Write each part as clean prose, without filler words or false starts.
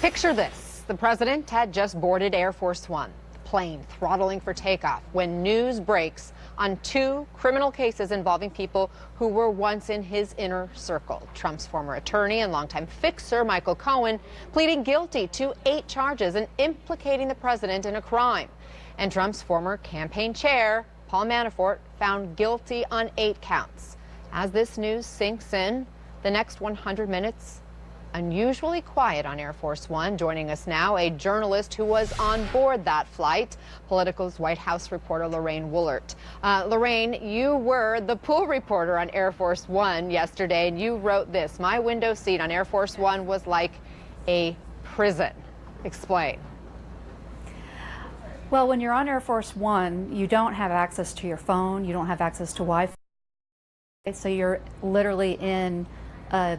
Picture this. The president had just boarded Air Force One, the plane throttling for takeoff, when news breaks on two criminal cases involving people who were once in his inner circle. Trump's former attorney and longtime fixer, Michael Cohen, pleading guilty to 8 charges and implicating the president in a crime. And Trump's former campaign chair, Paul Manafort, found guilty on 8 counts. As this news sinks in, the next 100 minutes, unusually quiet on Air Force One. Joining us now, a journalist who was on board that flight, Politico's White House reporter Lorraine Woolert. Lorraine, you were the pool reporter on Air Force One yesterday, and you wrote this: "My window seat on Air Force One was like a prison." Explain. Well, when you're on Air Force One, you don't have access to your phone, you don't have access to Wi-Fi, so you're literally in a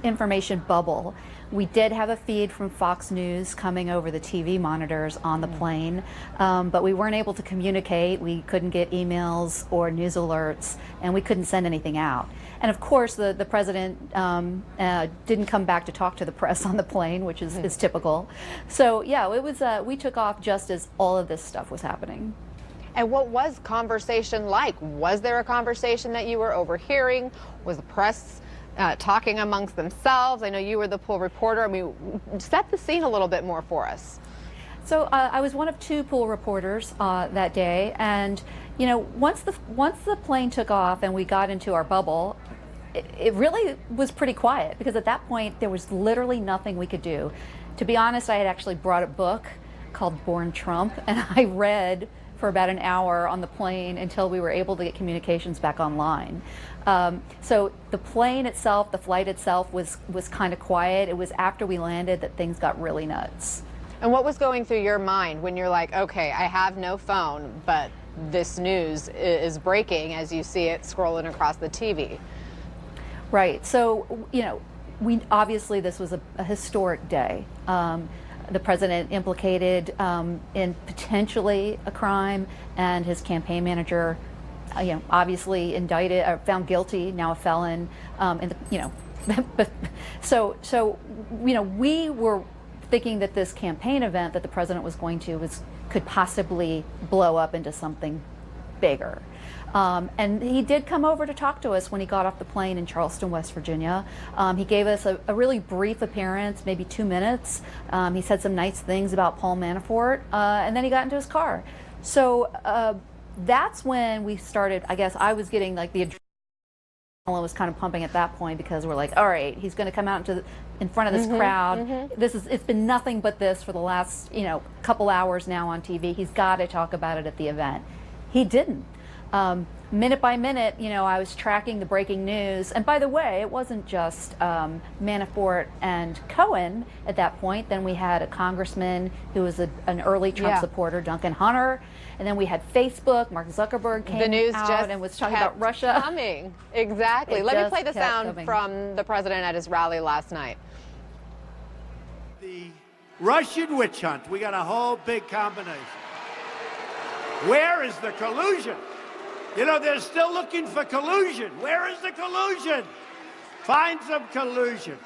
information bubble. We did have a feed from Fox News coming over the TV monitors on the plane, but we weren't able to communicate. We couldn't get emails or news alerts, and we couldn't send anything out. And of course, the president didn't come back to talk to the press on the plane, which is typical. So yeah, it was. We took off just as all of this stuff was happening. And what was conversation like? Was there a conversation that you were overhearing? Was the press talking amongst themselves? I know you were the pool reporter. I mean, set the scene a little bit more for us. So I was one of 2 pool reporters that day, and once the plane took off and we got into our bubble, it really was pretty quiet, because at that point there was literally nothing we could do. To be honest, I had actually brought a book called Born Trump, and I read for about an hour on the plane until we were able to get communications back online. So the plane itself, the flight itself was kind of quiet. It was after we landed that things got really nuts. And what was going through your mind when you're like, okay, I have no phone, but this news is breaking as you see it scrolling across the TV? Right. So, we obviously, this was a historic day. The president implicated in potentially a crime, and his campaign manager, obviously indicted or found guilty, now a felon. So we were thinking that this campaign event that the president was going to could possibly blow up into something bigger. And he did come over to talk to us when he got off the plane in Charleston, West Virginia. He gave us a really brief appearance, maybe 2 minutes. He said some nice things about Paul Manafort, and then he got into his car. So that's when we started. I guess I was getting like the adrenaline was kind of pumping at that point, because we're like, all right, he's going to come out in front of this crowd. It's been nothing but this for the last couple hours now on TV. He's got to talk about it at the event. He didn't. Minute by minute, I was tracking the breaking news. And by the way, it wasn't just Manafort and Cohen at that point. Then we had a congressman who was an early Trump supporter, Duncan Hunter. And then we had Facebook. Mark Zuckerberg came out and was talking about Russia. Coming. Exactly. Let me play the sound from the president at his rally last night. The Russian witch hunt. We got a whole big combination. Where is the collusion? They're still looking for collusion. Where is the collusion? Find some collusion.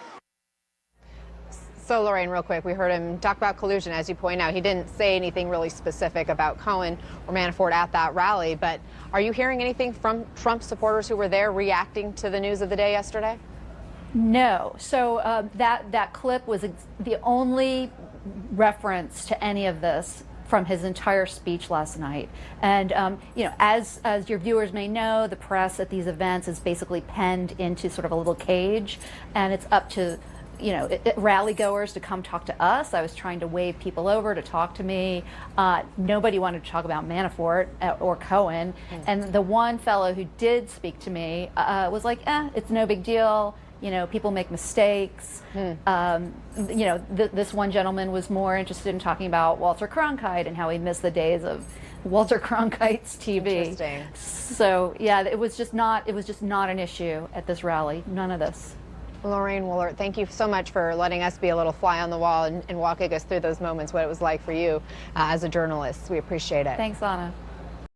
So, Lorraine, real quick, we heard him talk about collusion. As you point out, he didn't say anything really specific about Cohen or Manafort at that rally. But are you hearing anything from Trump supporters who were there reacting to the news of the day yesterday? No. So that clip was the only reference to any of this from his entire speech last night. And as your viewers may know, the press at these events is basically penned into sort of a little cage, and it's up to rally goers to come talk to us. I was trying to wave people over to talk to me. Nobody wanted to talk about Manafort or Cohen. And the one fellow who did speak to me was like, it's no big deal. People make mistakes. This one gentleman was more interested in talking about Walter Cronkite and how he missed the days of Walter Cronkite's TV. Interesting. So yeah, it was just not an issue at this rally. None of this. Lorraine Woolert, thank you so much for letting us be a little fly on the wall and walking us through those moments, what it was like for you as a journalist. We appreciate it. Thanks, Anna.